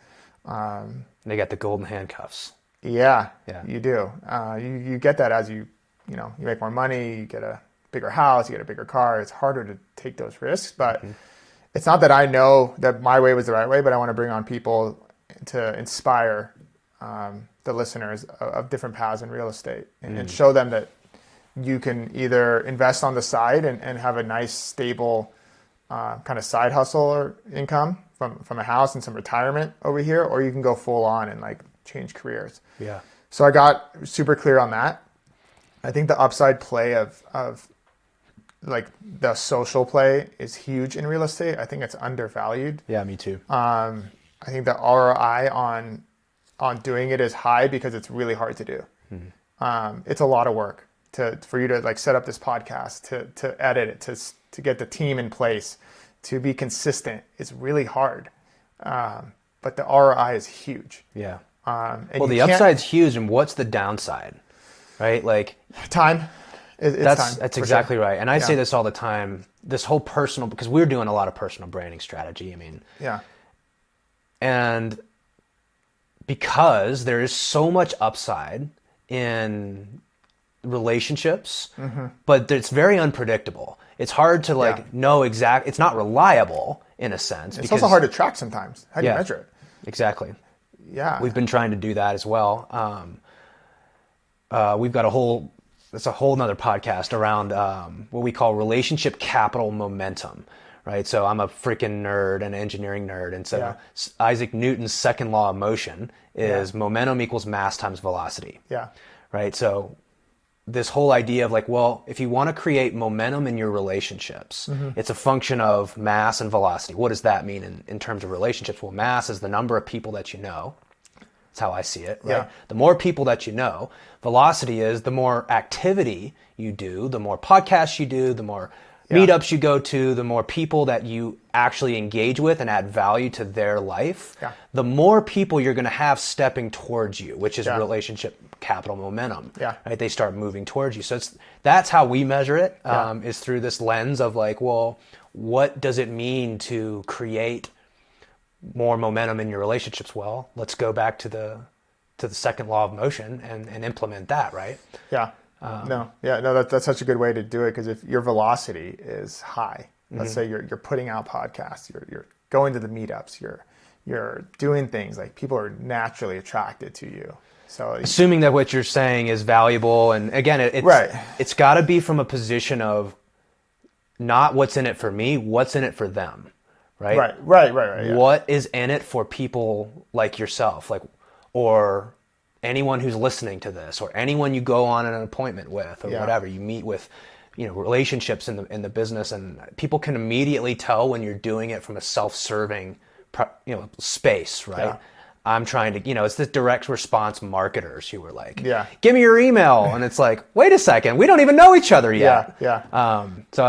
They got the golden handcuffs. Yeah, Yeah. you do. You get that as you make more money, you get a bigger house, you get a bigger car. It's harder to take those risks, but it's not that I know that my way was the right way, but I want to bring on people to inspire the listeners of different paths in real estate and show them that you can either invest on the side and have a nice, stable kind of side hustle or income from a house and some retirement over here, or you can go full on and like change careers. Yeah. So I got super clear on that. I think the upside play of like the social play is huge in real estate. I think it's undervalued. Yeah, me too. I think the ROI on doing it is high because it's really hard to do. It's a lot of work for you to like set up this podcast, to edit it, to get the team in place, to be consistent. It's really hard. But the ROI is huge. Yeah. And the upside's huge, and what's the downside? Right? Like time. That's exactly sure. right. And I say this all the time, this whole personal, because we're doing a lot of personal branding strategy. I mean, yeah. And because there is so much upside in relationships, but it's very unpredictable. It's hard to know exact. It's not reliable in a sense. It's also hard to track sometimes. How do you measure it? Exactly. Yeah. We've been trying to do that as well. We've got it's a whole nother podcast around what we call relationship capital momentum, right? So I'm a freaking nerd, an engineering nerd. And so Isaac Newton's second law of motion is momentum equals mass times velocity. Yeah. Right. So this whole idea of like, well, if you want to create momentum in your relationships, it's a function of mass and velocity. What does that mean in terms of relationships? Well, mass is the number of people that you know. That's how I see it, right? Yeah. The more people that you know. Velocity is the more activity you do, the more podcasts you do, the more meetups you go to, the more people that you actually engage with and add value to their life, the more people you're going to have stepping towards you, which is relationship capital momentum. Right? They start moving towards you. So that's how we measure it, is through this lens of like, well, what does it mean to create more momentum in your relationships? Well, let's go back to the second law of motion and implement that, right? That's such a good way to do it, because if your velocity is high, let's say you're putting out podcasts, you're going to the meetups, you're doing things, like people are naturally attracted to you. So assuming that what you're saying is valuable, and again, it's got to be from a position of not what's in it for me, what's in it for them. Right. Yeah. What is in it for people like yourself, or anyone who's listening to this, or anyone you go on an appointment with, or whatever you meet with, relationships in the business, and people can immediately tell when you're doing it from a self-serving, space, right? Yeah. I'm trying to, it's the direct response marketers who were like, give me your email, and it's like, wait a second, we don't even know each other yet. So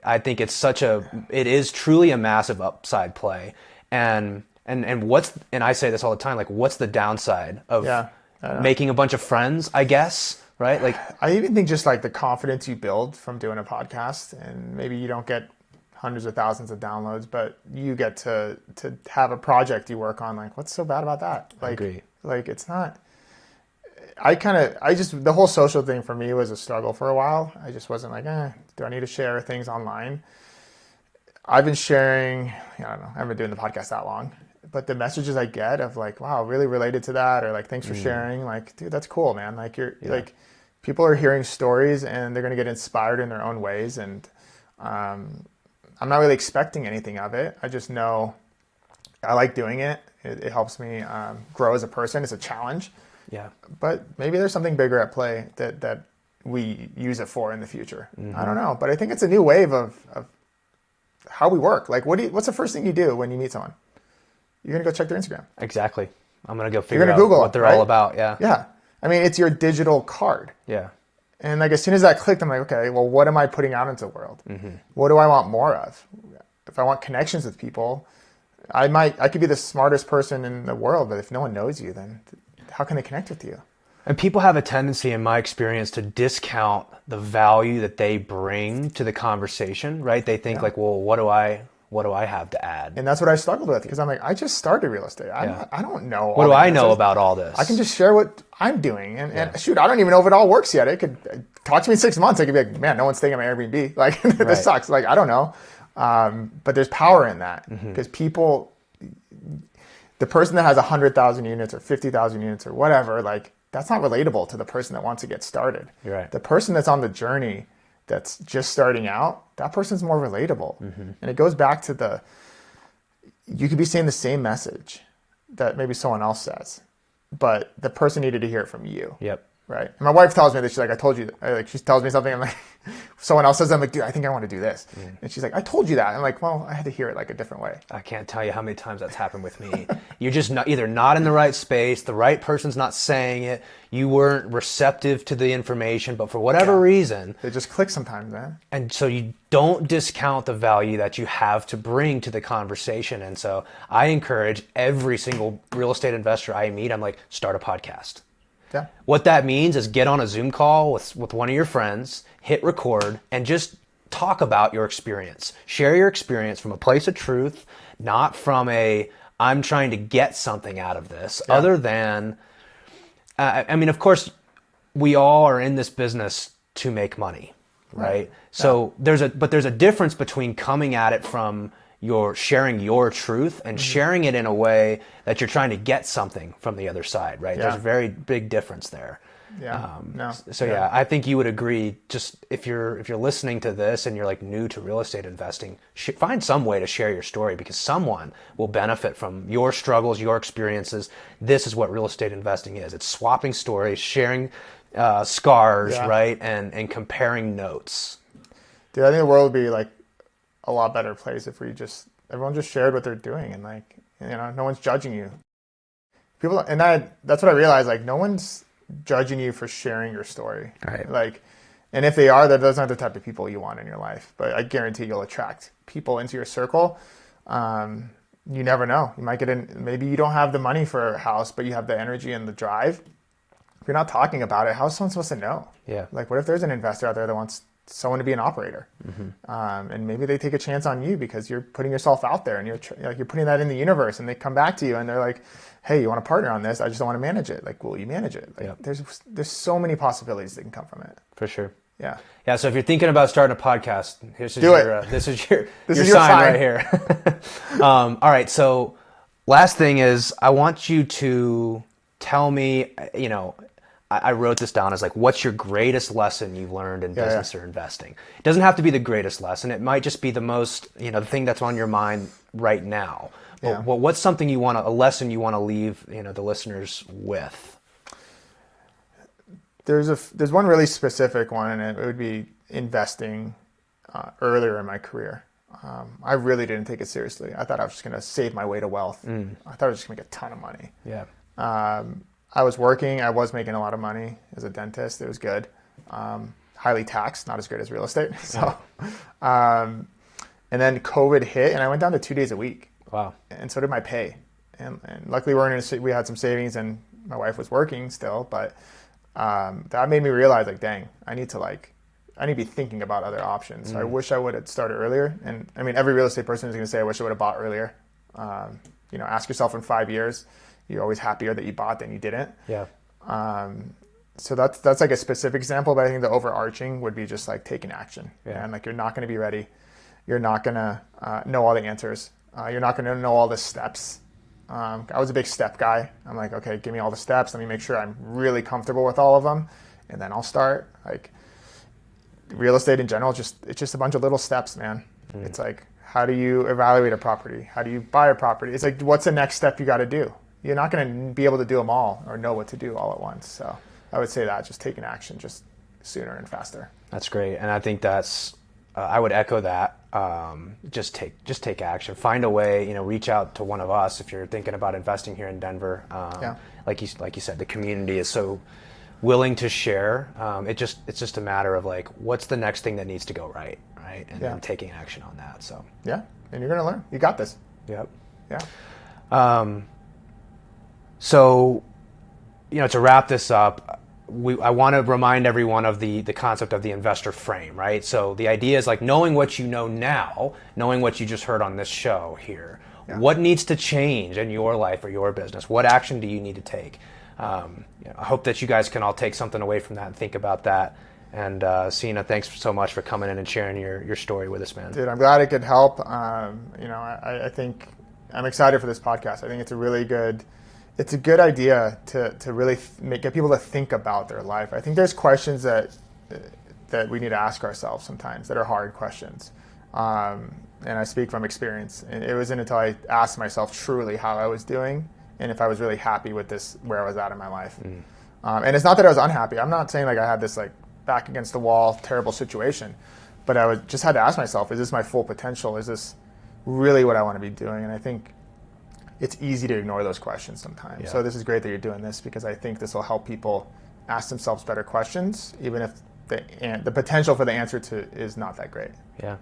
I think it is truly a massive upside play. And I say this all the time, like, what's the downside of making a bunch of friends, I guess, right? Like, I even think just like the confidence you build from doing a podcast, and maybe you don't get hundreds of thousands of downloads, but you get to have a project you work on. Like, what's so bad about that? Like, I agree. Like, it's not, the whole social thing for me was a struggle for a while. I just wasn't like, do I need to share things online? I've been sharing, I don't know, I haven't been doing the podcast that long, but the messages I get of like, wow, really related to that, or like, thanks for sharing. Like, dude, that's cool, man. Like, like, people are hearing stories and they're going to get inspired in their own ways. And I'm not really expecting anything of it. I just know I like doing it. It helps me grow as a person. It's a challenge. Yeah. But maybe there's something bigger at play that we use it for in the future. I don't know. But I think it's a new wave of how we work. Like, what's the first thing you do when you meet someone? You're going to go check their Instagram. Exactly. I'm going to go figure out what they're all about. Yeah. Yeah. I mean, it's your digital card. Yeah. And like, as soon as that clicked, I'm like, okay, well, what am I putting out into the world? What do I want more of? If I want connections with people, I could be the smartest person in the world, but if no one knows you, then how can they connect with you? And people have a tendency, in my experience, to discount the value that they bring to the conversation, right? They think like, well, what do I have to add? And that's what I struggled with, because I'm like, I just started real estate. I don't know. What do I know about all this? I can just share what I'm doing. And shoot, I don't even know if it all works yet. It could talk to me in 6 months. I could be like, man, no one's staying at my Airbnb. Like, this sucks. Like, I don't know. But there's power in that, because people, the person that has 100,000 units or 50,000 units or whatever, like, that's not relatable to the person that wants to get started. You're right. The person that's on the journey, that's just starting out, that person's more relatable. And it goes back to you could be saying the same message that maybe someone else says, but the person needed to hear it from you. Yep. Right. And my wife tells me that, she's like, I told you, like, she tells me something, I'm like, someone else says that, I'm like, dude, I think I want to do this. And she's like, I told you that. I'm like, well, I had to hear it like a different way. I can't tell you how many times that's happened with me. You're just either not in the right space, the right person's not saying it, you weren't receptive to the information, but for whatever reason. It just clicks sometimes, man. And so you don't discount the value that you have to bring to the conversation. And so I encourage every single real estate investor I meet, I'm like, start a podcast. Yeah. What that means is get on a Zoom call with one of your friends, hit record, and just talk about your experience. Share your experience from a place of truth, not from I'm trying to get something out of this, other than, I mean, of course, we all are in this business to make money, right? So there's a difference between coming at it from you're sharing your truth and sharing it in a way that you're trying to get something from the other side, right? There's a very big difference there. I think you would agree. Just if you're listening to this and you're like new to real estate investing, find some way to share your story, because someone will benefit from your struggles, your experiences. This is what real estate investing is. It's swapping stories, sharing scars, right? And comparing notes. Dude, I think the world would be like a lot better place if everyone just shared what they're doing, and like, no one's judging you. People, and that's what I realized, like, no one's judging you for sharing your story. Right. Like, and if they are, those aren't the type of people you want in your life. But I guarantee you'll attract people into your circle. You never know. You might get in, maybe you don't have the money for a house, but you have the energy and the drive. If you're not talking about it, how is someone supposed to know? Yeah. Like, what if there's an investor out there that wants someone to be an operator, and maybe they take a chance on you because you're putting yourself out there, and you're putting that in the universe, and they come back to you and they're like, hey, you want to partner on this? I just don't want to manage it. Like, will you manage it? Like, there's so many possibilities that can come from it. For sure. Yeah. So if you're thinking about starting a podcast, this is your sign right here. All right. So last thing is, I want you to tell me, I wrote this down as like, what's your greatest lesson you've learned in business or investing? It doesn't have to be the greatest lesson. It might just be the most, the thing that's on your mind right now. But what's something a lesson you want to leave, the listeners with? There's one really specific one, and it would be investing earlier in my career. I really didn't take it seriously. I thought I was just going to save my way to wealth. I thought I was just going to make a ton of money. Yeah. I was working. I was making a lot of money as a dentist. It was good. Highly taxed, not as good as real estate. So, and then COVID hit, and I went down to 2 days a week. Wow. And so did my pay. And luckily we had some savings, and my wife was working still. But that made me realize, like, dang, I need to be thinking about other options. So I wish I would have started earlier. And I mean, every real estate person is going to say, I wish I would have bought earlier. Ask yourself in 5 years. You're always happier that you bought than you didn't. Yeah. So that's like a specific example, but I think the overarching would be just like taking action. Yeah. And like, you're not going to be ready. You're not going to know all the answers. You're not going to know all the steps. I was a big step guy. I'm like, okay, give me all the steps. Let me make sure I'm really comfortable with all of them, and then I'll start. Like, real estate in general, it's just a bunch of little steps, man. It's like, how do you evaluate a property? How do you buy a property? It's like, what's the next step you got to do? You're not going to be able to do them all or know what to do all at once. So I would say that, just taking action just sooner and faster. That's great. And I think I would echo that. Just take action. Find a way, reach out to one of us if you're thinking about investing here in Denver. Like you said, the community is so willing to share. It's just a matter of like, what's the next thing that needs to go right? And then taking action on that. So yeah. And you're going to learn. You got this. Yep. Yeah. So to wrap this up, I want to remind everyone of the concept of the investor frame, right? So the idea is like knowing what you know now, knowing what you just heard on this show here. Yeah. What needs to change in your life or your business? What action do you need to take? I hope that you guys can all take something away from that and think about that. And Seena, thanks so much for coming in and sharing your story with us, man. Dude, I'm glad it could help. I think I'm excited for this podcast. I think it's a good idea to really get people to think about their life. I think there's questions that we need to ask ourselves sometimes that are hard questions. And I speak from experience. And it wasn't until I asked myself truly how I was doing and if I was really happy with this, where I was at in my life. And it's not that I was unhappy. I'm not saying like I had this like back against the wall, terrible situation, but just had to ask myself, is this my full potential? Is this really what I want to be doing? And I think it's easy to ignore those questions sometimes. Yeah. So this is great that you're doing this, because I think this will help people ask themselves better questions, even if the potential for the answer is not that great. Yeah.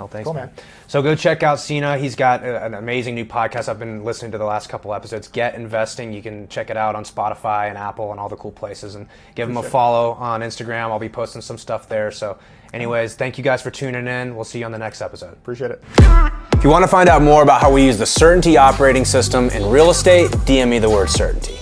Oh, thanks, cool, man. So go check out Seena. He's got an amazing new podcast. I've been listening to the last couple episodes. Get Investing. You can check it out on Spotify and Apple and all the cool places. And give him a follow on Instagram. I'll be posting some stuff there. So anyways, thank you guys for tuning in. We'll see you on the next episode. Appreciate it. If you want to find out more about how we use the Certainty operating system in real estate, DM me the word certainty.